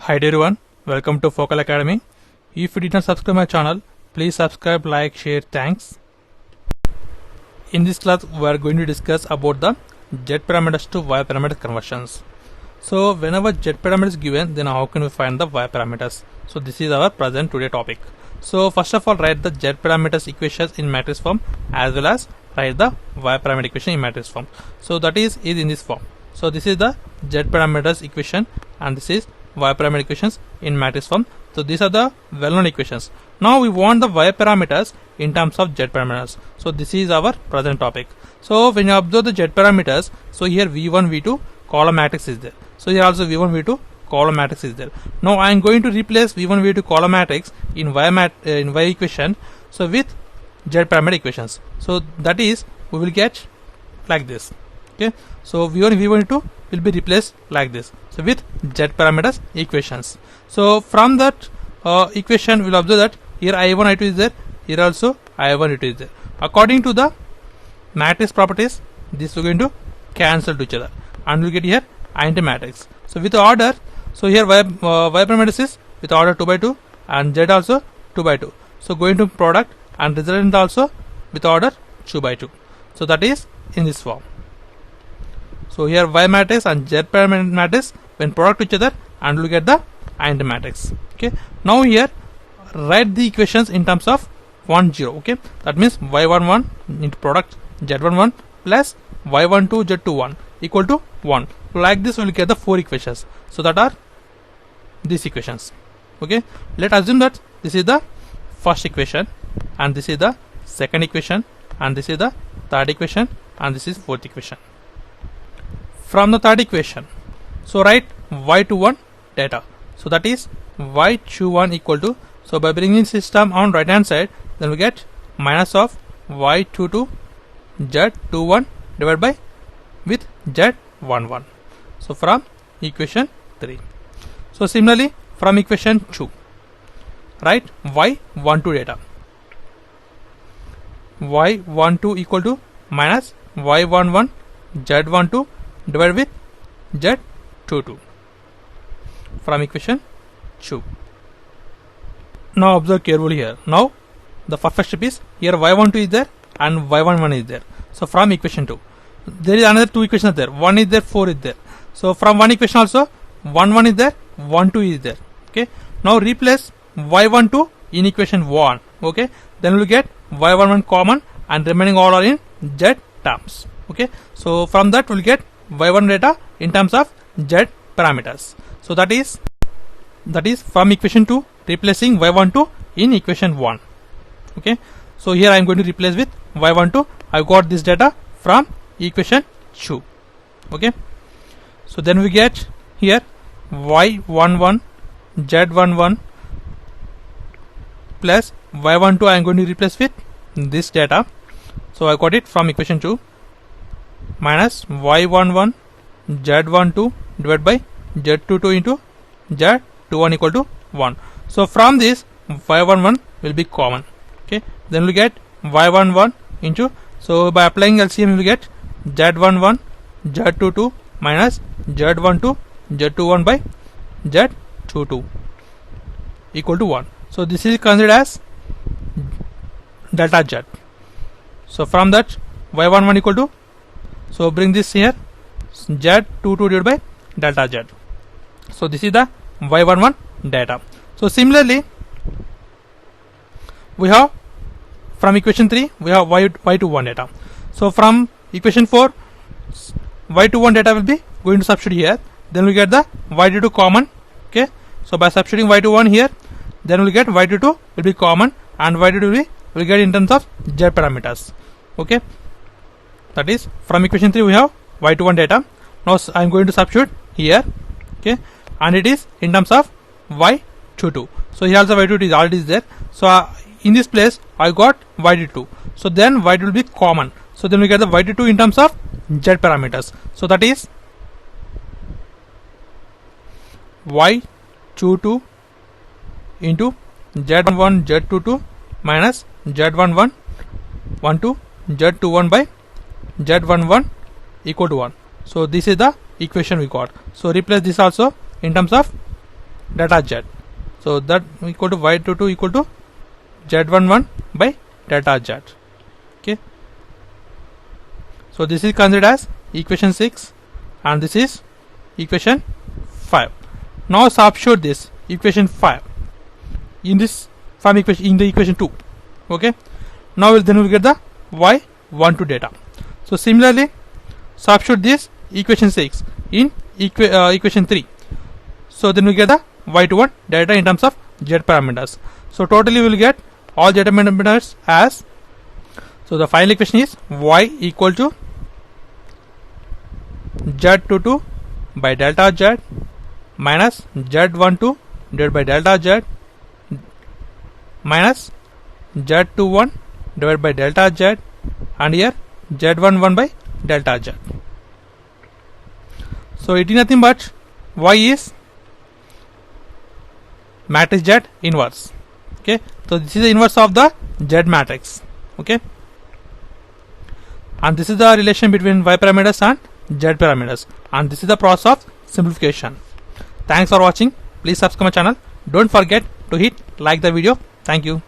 Hi everyone, welcome to Focal Academy. If you did not subscribe my channel, please subscribe, like, share, thanks. In this class, we are going to discuss about the Z parameters to Y parameter conversions. So whenever Z parameter is given, then how can we find the Y parameters? So this is our present today topic. So first of all, write the Z parameters equations in matrix form as well as write the Y parameter equation in matrix form. So that is in this form. So this is the Z parameters equation and this is Y parameter equations in matrix form. So these are the well-known equations. Now we want the Y parameters in terms of Z parameters. So this is our present topic. So when you observe the Z parameters, so here V1, V2 column matrix is there. So here also V1, V2 column matrix is there. Now I am going to replace V1, V2 column matrix in Y equation. So with Z parameter equations. So that is we will get like this. Okay. So V1, V2 will be replaced like this. So with Z parameters equations. So from that equation we will observe that here I1, I2 is there. Here also I1, I2 is there. According to the matrix properties, this we are going to cancel to each other and we will get here anti-matrix. So with order, so here Y parameters is with order 2 by 2 and Z also 2 by 2. So going to product and resultant also with order 2 by 2. So that is in this form. So here Y matrix and Z parameter matrix when product to each other and look at the anti-matrix. Okay. Now here write the equations in terms of 1 0. Okay. That means Y11 into product Z11 plus Y12 Z21 equal to 1. Like this we will get the 4 equations. So that are these equations. Okay. Let's assume that this is the first equation and this is the second equation and this is the third equation and this is fourth equation. From the third equation, so write Y21 data. So that is Y21 equal to, so by bringing system on right hand side, then we get minus of Y22 Z21 divided by with Z11. So from equation 3. So similarly from equation 2, write Y12 data. Y12 equal to minus Y11 Z12 divided with Z22 from equation 2. Now observe carefully here. Now the first step is here Y12 is there and Y11 is there. So from equation 2, there is another 2 equations there. 1 is there, 4 is there. So from one equation also 1 is there, 1 2 is there. Okay. Now replace Y12 in equation 1. Okay. Then we will get Y11 common and remaining all are in Z terms. Okay. So from that we will get Y1 data in terms of Z parameters. So that is from equation 2 replacing Y12 in equation 1. Okay. So here I am going to replace with Y12. I got this data from equation 2. Okay. So then we get here Y11 Z11 plus Y12 I am going to replace with this data. So I got it from equation 2 minus Y11 Z12 divided by Z22 into Z21 equal to 1. So from this Y11 will be common. Okay. Then we get Y11 into, so by applying LCM we will get Z11 Z22 minus Z12 Z21 by Z22 equal to 1. So this is considered as delta Z. So from that Y11 equal to, so bring this here Z22 divided by delta Z. So this is the Y11 data. So similarly we have from equation 3 we have Y21 data. So from equation 4 Y21 data will be going to substitute here. Then we get the Y22 common. Okay. So by substituting Y21 here, then we will get Y22 will be common and Y22 will get in terms of Z parameters. Okay. That is from equation 3 we have Y21 data. Now I am going to substitute here. Okay. And it is in terms of Y22. So here also Y22 is already there. So in this place I got Y22. So then Y22 will be common. So then we get the Y22 in terms of Z parameters. So that is Y22 into Z11 Z22 minus Z11 12 Z21 by Z11 equal to 1. So this is the equation we got. So replace this also in terms of data z. So that equal to y22 equal to z11 by data z. Okay. So this is considered as equation 6 and this is equation 5. Now substitute this equation 5 in this from equation in the equation 2. Okay. Now we'll get the y12 data. So similarly substitute this equation 6 in equation 3. So then we get the y21 data in terms of z parameters. So totally we will get all z parameters as, so the final equation is y equal to z22 by delta z minus z12 divided by delta z minus z21 divided by delta z and here z11 by delta z. So it is nothing but y is matrix z inverse. Okay, so this is the inverse of the z matrix. Okay, and this is the relation between y parameters and z parameters, and this is the process of simplification. Thanks for watching. Please subscribe my channel. Don't forget to hit like the video. Thank you.